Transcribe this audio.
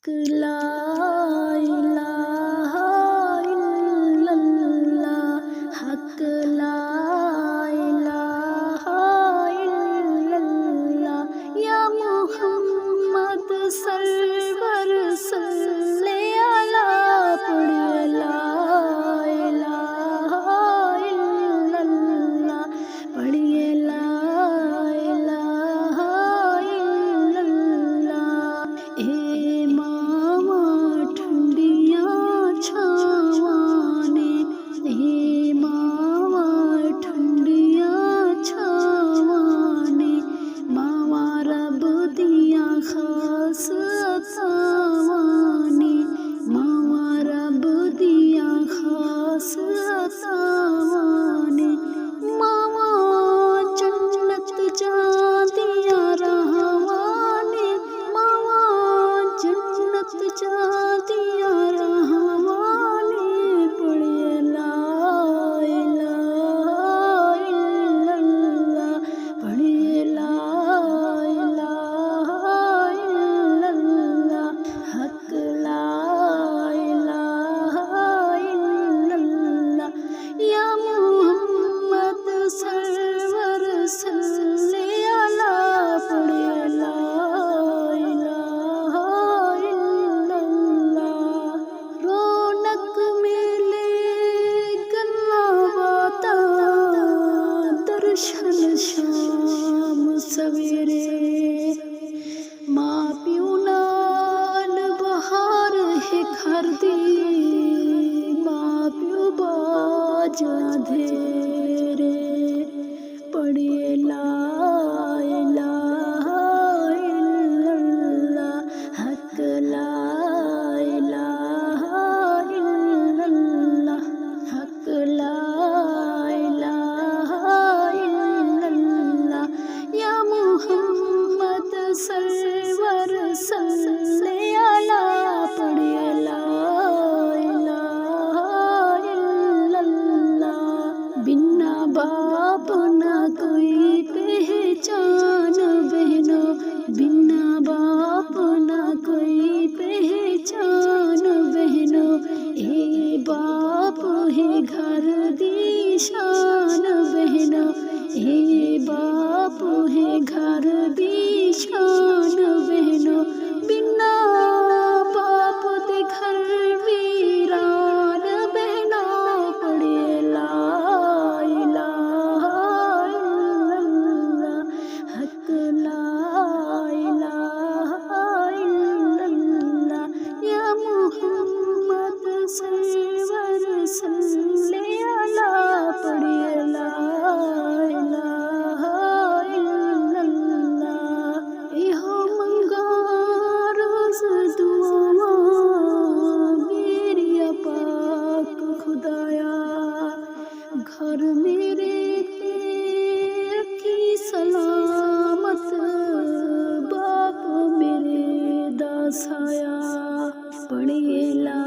لا الہ الا اللہ، حق لا الہ الا اللہ، یا محمد سرور صلی علی، پڑھیے لا الہ الا اللہ، پڑھیے لا الہ الا اللہ۔ اے ماما ٹھنڈیاں چھاواں نے، اے ماما ٹھنڈیاں چھاواں نے، ماما رب دیاں خاص عطاواں نے، ماما رب دیاں خاص عطاواں نے، ماما جنت جاندیاں رہواں نے، ماما جنت جاندیاں رہواں نے، پڑھیے لا الہ الا اللہ، پڑھیے لا الہ الا اللہ، حق لا الہ الا اللہ، یا محمد سرور صلی علی، پڑھیے لا الہ الا اللہ۔ رونق میلے گلاں باتاں، درشن شام سویرے، ماں پیو نال بہار ہے گھر دی، ماں پیو باجاں دھیرے، پڑھیے لا الہ الا اللہ، حق لا الہ الا اللہ، حق لا الہ الا اللہ، یا محمد سرور صلی علی، پڑھیے لا الہ الا اللہ۔ بنا باپ نہ کوئی پہچان بہنوں، بنا باپ نہ کوئی پہچان بہنوں، اے باپ ہے گھر دی شان بہنوں، اے باپ ہے گھر دی شان بہنوں، بنا باپ دے گھر ویران بہنوں، پڑھیے لا الہ الا اللہ، حق لا الہ الا اللہ، یا محمد سرور صلی علی، پڑھیے لا الہ الا اللہ۔ ایہو منگا روز دعاواں میری پاک خدایا، گھر میرے تے رکھی سلامت، باپ میرے دا سایہ، پڑھیے لا